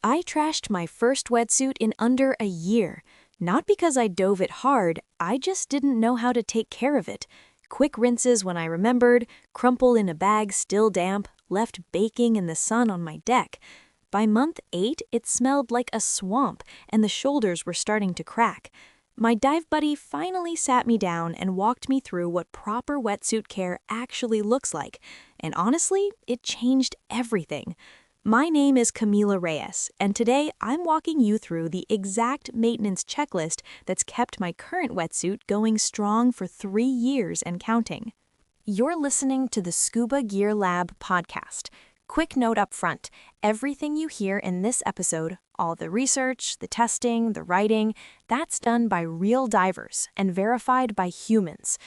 I trashed my first wetsuit in under a year. Not because I dove it hard, I just didn't know how to take care of it. Quick rinses when I remembered, crumple in a bag still damp, left baking in the sun on my deck. By month 8, it smelled like a swamp, and the shoulders were starting to crack. My dive buddy finally sat me down and walked me through what proper wetsuit care actually looks like. And honestly, it changed everything. My name is Camila Reyes, and today I'm walking you through the exact maintenance checklist that's kept my current wetsuit going strong for 3 years and counting. You're listening to the Scuba Gear Lab podcast. Quick note up front, everything you hear in this episode, all the research, the testing, the writing, that's done by real divers and verified by humans.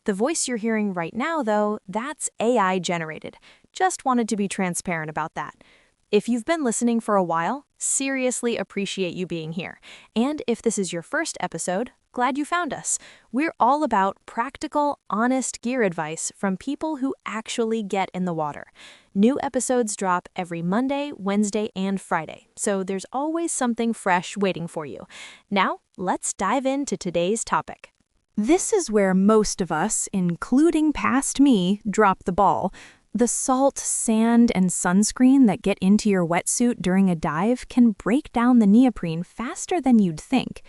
The voice you're hearing right now, though, that's AI generated. Just wanted to be transparent about that. If you've been listening for a while, seriously appreciate you being here. And if this is your first episode, glad you found us. We're all about practical, honest gear advice from people who actually get in the water. New episodes drop every Monday, Wednesday, and Friday, so there's always something fresh waiting for you. Now, let's dive into today's topic. This is where most of us, including past me, drop the ball. The salt, sand, and sunscreen that get into your wetsuit during a dive can break down the neoprene faster than you'd think.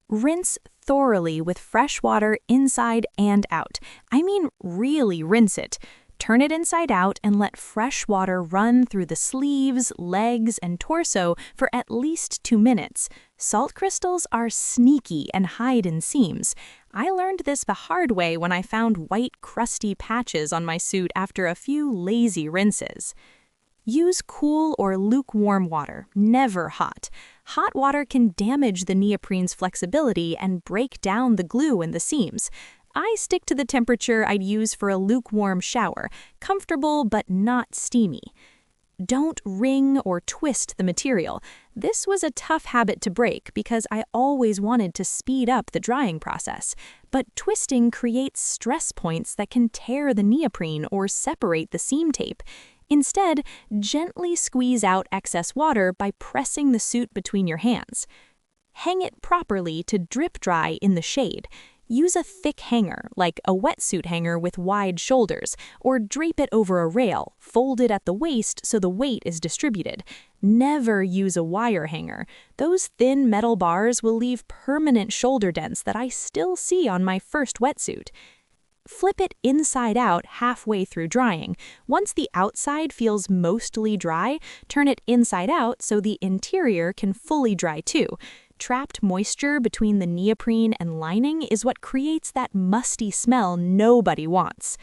Rinse thoroughly with fresh water inside and out. I mean, really rinse it. Turn it inside out and let fresh water run through the sleeves, legs, and torso for at least 2 minutes. Salt crystals are sneaky and hide in seams. I learned this the hard way when I found white, crusty patches on my suit after a few lazy rinses. Use cool or lukewarm water, never hot. Hot water can damage the neoprene's flexibility and break down the glue in the seams. I stick to the temperature I'd use for a lukewarm shower, comfortable but not steamy. Don't wring or twist the material. This was a tough habit to break because I always wanted to speed up the drying process. But twisting creates stress points that can tear the neoprene or separate the seam tape. Instead, gently squeeze out excess water by pressing the suit between your hands. Hang it properly to drip dry in the shade. Use a thick hanger, like a wetsuit hanger with wide shoulders, or drape it over a rail, fold it at the waist so the weight is distributed. Never use a wire hanger. Those thin metal bars will leave permanent shoulder dents that I still see on my first wetsuit. Flip it inside out halfway through drying. Once the outside feels mostly dry, turn it inside out so the interior can fully dry too. Trapped moisture between the neoprene and lining is what creates that musty smell nobody wants.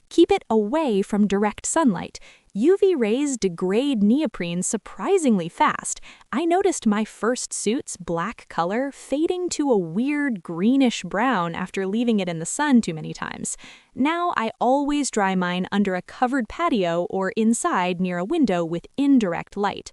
Keep it away from direct sunlight. UV rays degrade neoprene surprisingly fast. I noticed my first suit's black color fading to a weird greenish brown after leaving it in the sun too many times. Now I always dry mine under a covered patio or inside near a window with indirect light.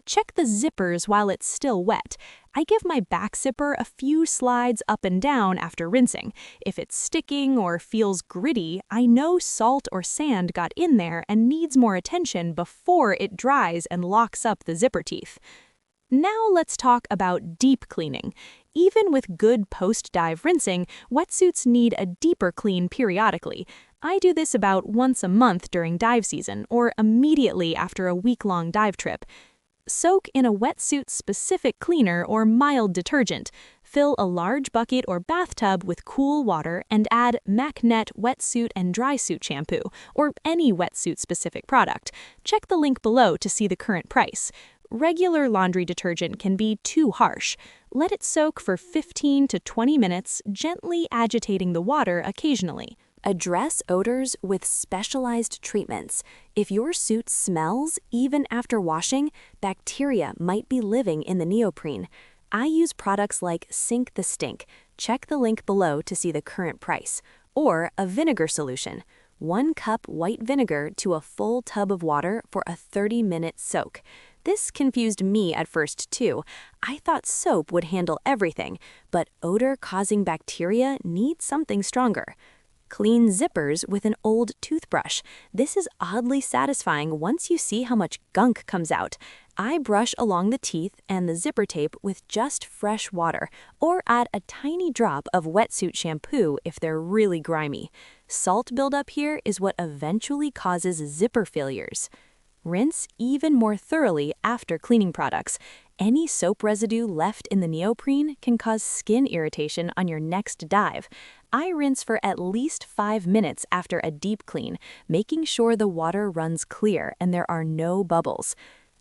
Check the zippers while it's still wet. I give my back zipper a few slides up and down after rinsing. If it's sticking or feels gritty, I know salt or sand got in there and needs more attention before it dries and locks up the zipper teeth. Now let's talk about deep cleaning. Even with good post-dive rinsing, wetsuits need a deeper clean periodically. I do this about once a month during dive season or immediately after a week-long dive trip. Soak in a wetsuit-specific cleaner or mild detergent. Fill a large bucket or bathtub with cool water and add MacNet wetsuit and dry suit shampoo, or any wetsuit-specific product. Check the link below to see the current price. Regular laundry detergent can be too harsh. Let it soak for 15 to 20 minutes, gently agitating the water occasionally. Address odors with specialized treatments. If your suit smells, even after washing, bacteria might be living in the neoprene. I use products like Sink the Stink. Check the link below to see the current price. Or a vinegar solution. 1 cup white vinegar to a full tub of water for a 30-minute soak. This confused me at first too. I thought soap would handle everything, but odor-causing bacteria need something stronger. Clean zippers with an old toothbrush. This is oddly satisfying once you see how much gunk comes out. I brush along the teeth and the zipper tape with just fresh water, or add a tiny drop of Wetsuit shampoo if they're really grimy. Salt buildup here is what eventually causes zipper failures. Rinse even more thoroughly after cleaning products. Any soap residue left in the neoprene can cause skin irritation on your next dive. I rinse for at least 5 minutes after a deep clean, making sure the water runs clear and there are no bubbles.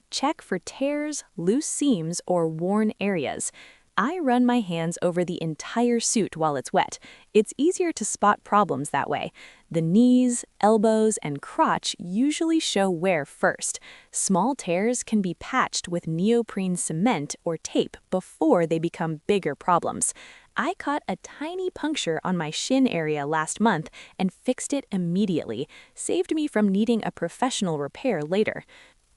Check for tears, loose seams, or worn areas. I run my hands over the entire suit while it's wet. It's easier to spot problems that way. The knees, elbows, and crotch usually show wear first. Small tears can be patched with neoprene cement or tape before they become bigger problems. I caught a tiny puncture on my shin area last month and fixed it immediately, saved me from needing a professional repair later.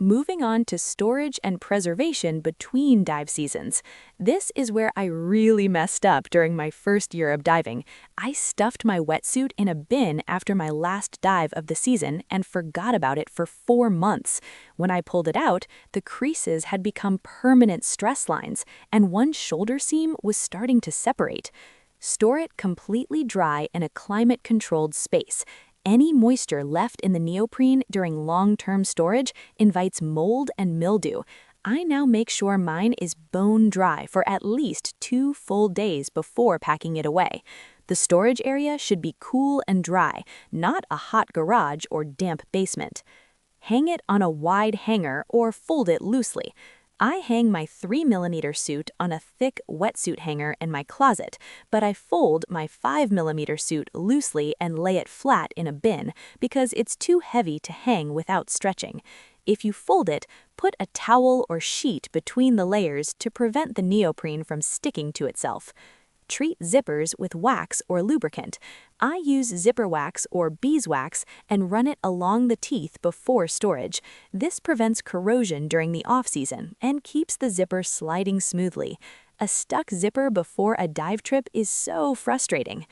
Moving on to storage and preservation between dive seasons. This is where I really messed up during my first year of diving. I stuffed my wetsuit in a bin after my last dive of the season and forgot about it for 4 months. When I pulled it out, the creases had become permanent stress lines, and one shoulder seam was starting to separate. Store it completely dry in a climate-controlled space. Any moisture left in the neoprene during long-term storage invites mold and mildew. I now make sure mine is bone dry for at least 2 full days before packing it away. The storage area should be cool and dry, not a hot garage or damp basement. Hang it on a wide hanger or fold it loosely. I hang my 3mm suit on a thick wetsuit hanger in my closet, but I fold my 5mm suit loosely and lay it flat in a bin because it's too heavy to hang without stretching. If you fold it, put a towel or sheet between the layers to prevent the neoprene from sticking to itself. Treat zippers with wax or lubricant. I use zipper wax or beeswax and run it along the teeth before storage. This prevents corrosion during the off-season and keeps the zipper sliding smoothly. A stuck zipper before a dive trip is so frustrating.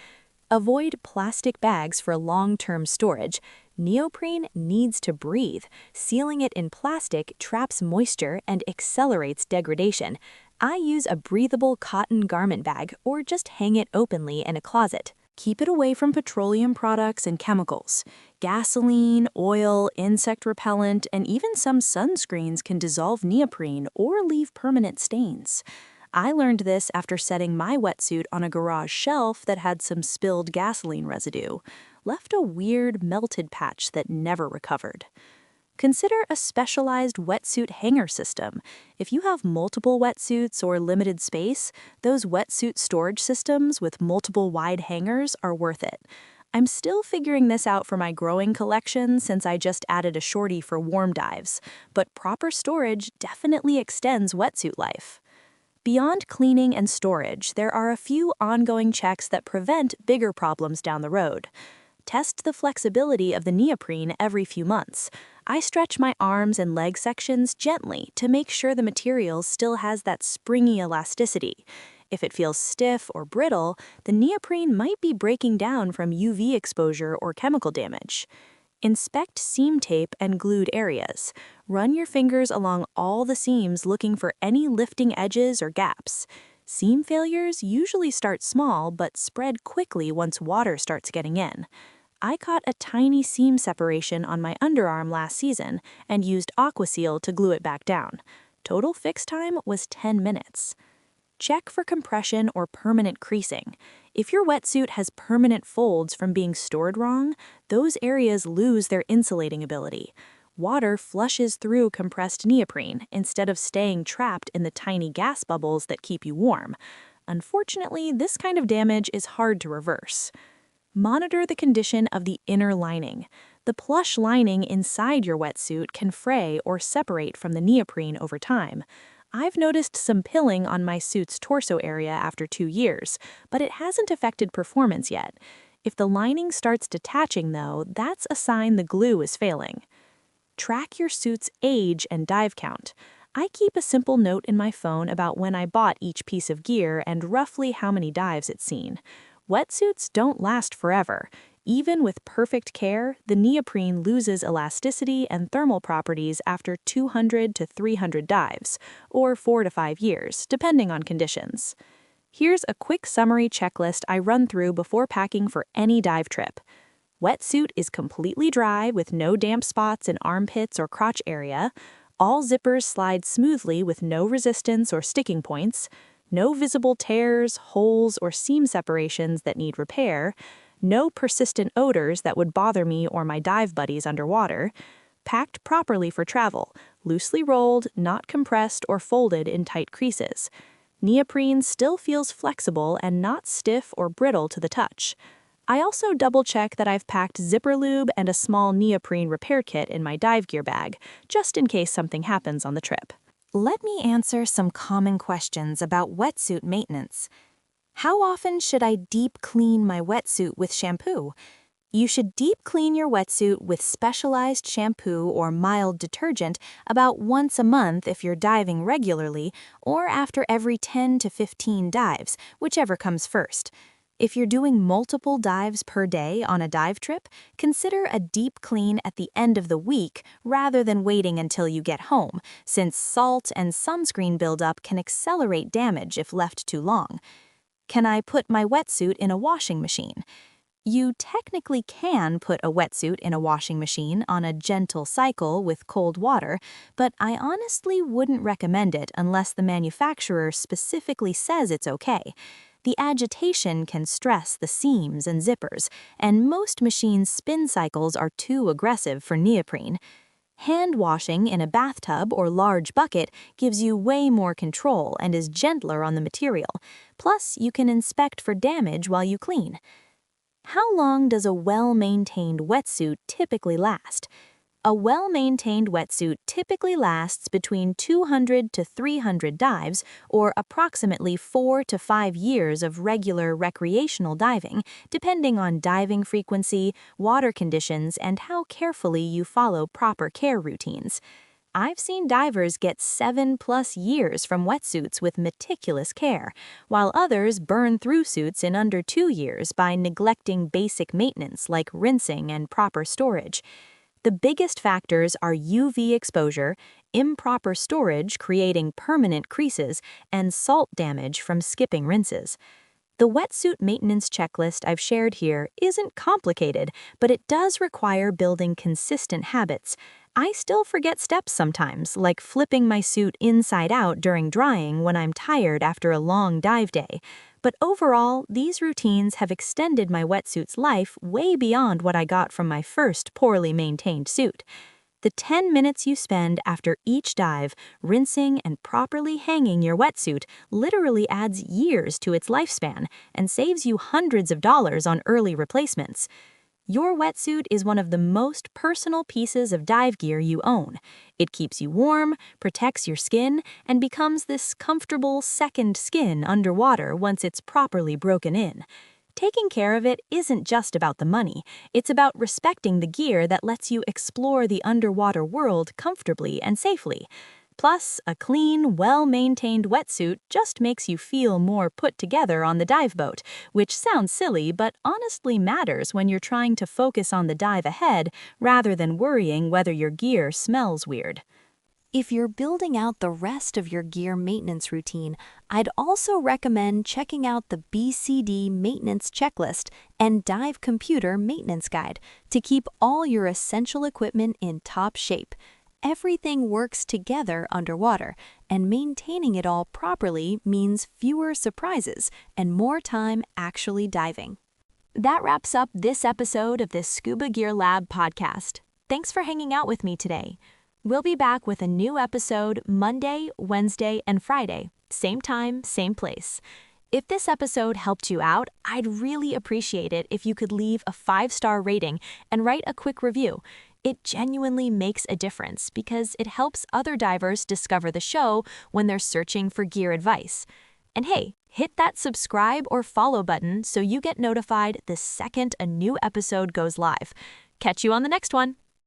Avoid plastic bags for long-term storage. Neoprene needs to breathe. Sealing it in plastic traps moisture and accelerates degradation. I use a breathable cotton garment bag or just hang it openly in a closet. Keep it away from petroleum products and chemicals. Gasoline, oil, insect repellent, and even some sunscreens can dissolve neoprene or leave permanent stains. I learned this after setting my wetsuit on a garage shelf that had some spilled gasoline residue, left a weird melted patch that never recovered. Consider a specialized wetsuit hanger system. If you have multiple wetsuits or limited space, those wetsuit storage systems with multiple wide hangers are worth it. I'm still figuring this out for my growing collection since I just added a shorty for warm dives, but proper storage definitely extends wetsuit life. Beyond cleaning and storage, there are a few ongoing checks that prevent bigger problems down the road. Test the flexibility of the neoprene every few months. I stretch my arms and leg sections gently to make sure the material still has that springy elasticity. If it feels stiff or brittle, the neoprene might be breaking down from UV exposure or chemical damage. Inspect seam tape and glued areas. Run your fingers along all the seams looking for any lifting edges or gaps. Seam failures usually start small but spread quickly once water starts getting in. I caught a tiny seam separation on my underarm last season and used Aquaseal to glue it back down. Total fix time was 10 minutes. Check for compression or permanent creasing. If your wetsuit has permanent folds from being stored wrong, those areas lose their insulating ability. Water flushes through compressed neoprene instead of staying trapped in the tiny gas bubbles that keep you warm. Unfortunately, this kind of damage is hard to reverse. Monitor the condition of the inner lining. The plush lining inside your wetsuit can fray or separate from the neoprene over time. I've noticed some pilling on my suit's torso area after 2 years, but it hasn't affected performance yet. If the lining starts detaching, though, that's a sign the glue is failing. Track your suit's age and dive count. I keep a simple note in my phone about when I bought each piece of gear and roughly how many dives it's seen. Wetsuits don't last forever. Even with perfect care, the neoprene loses elasticity and thermal properties after 200 to 300 dives, or 4 to 5 years, depending on conditions. Here's a quick summary checklist I run through before packing for any dive trip. Wetsuit is completely dry with no damp spots in armpits or crotch area. All zippers slide smoothly with no resistance or sticking points. No visible tears, holes, or seam separations that need repair. No persistent odors that would bother me or my dive buddies underwater. Packed properly for travel, loosely rolled, not compressed or folded in tight creases. Neoprene still feels flexible and not stiff or brittle to the touch. I also double-check that I've packed zipper lube and a small neoprene repair kit in my dive gear bag, just in case something happens on the trip. Let me answer some common questions about wetsuit maintenance. How often should I deep clean my wetsuit with shampoo? You should deep clean your wetsuit with specialized shampoo or mild detergent about once a month if you're diving regularly, or after every 10 to 15 dives, whichever comes first. If you're doing multiple dives per day on a dive trip, consider a deep clean at the end of the week rather than waiting until you get home, since salt and sunscreen buildup can accelerate damage if left too long. Can I put my wetsuit in a washing machine? You technically can put a wetsuit in a washing machine on a gentle cycle with cold water, but I honestly wouldn't recommend it unless the manufacturer specifically says it's okay. The agitation can stress the seams and zippers, and most machines' spin cycles are too aggressive for neoprene. Hand washing in a bathtub or large bucket gives you way more control and is gentler on the material. Plus, you can inspect for damage while you clean. How long does a well-maintained wetsuit typically last? A well-maintained wetsuit typically lasts between 200 to 300 dives, or approximately 4 to 5 years of regular recreational diving, depending on diving frequency, water conditions, and how carefully you follow proper care routines. I've seen divers get 7+ years from wetsuits with meticulous care, while others burn through suits in under 2 years by neglecting basic maintenance like rinsing and proper storage. The biggest factors are UV exposure, improper storage creating permanent creases, and salt damage from skipping rinses. The wetsuit maintenance checklist I've shared here isn't complicated, but it does require building consistent habits. I still forget steps sometimes, like flipping my suit inside out during drying when I'm tired after a long dive day. But overall, these routines have extended my wetsuit's life way beyond what I got from my first poorly maintained suit. The 10 minutes you spend after each dive rinsing and properly hanging your wetsuit literally adds years to its lifespan and saves you hundreds of dollars on early replacements. Your wetsuit is one of the most personal pieces of dive gear you own. It keeps you warm, protects your skin, and becomes this comfortable second skin underwater once it's properly broken in. Taking care of it isn't just about the money, it's about respecting the gear that lets you explore the underwater world comfortably and safely. Plus, a clean, well-maintained wetsuit just makes you feel more put together on the dive boat, which sounds silly but honestly matters when you're trying to focus on the dive ahead rather than worrying whether your gear smells weird. If you're building out the rest of your gear maintenance routine, I'd also recommend checking out the BCD Maintenance Checklist and Dive Computer Maintenance Guide to keep all your essential equipment in top shape. Everything works together underwater, and maintaining it all properly means fewer surprises and more time actually diving. That wraps up this episode of the Scuba Gear Lab podcast. Thanks for hanging out with me today. We'll be back with a new episode Monday, Wednesday, and Friday. Same time, same place. If this episode helped you out, I'd really appreciate it if you could leave a 5-star rating and write a quick review. It genuinely makes a difference because it helps other divers discover the show when they're searching for gear advice. And hey, hit that subscribe or follow button so you get notified the second a new episode goes live. Catch you on the next one.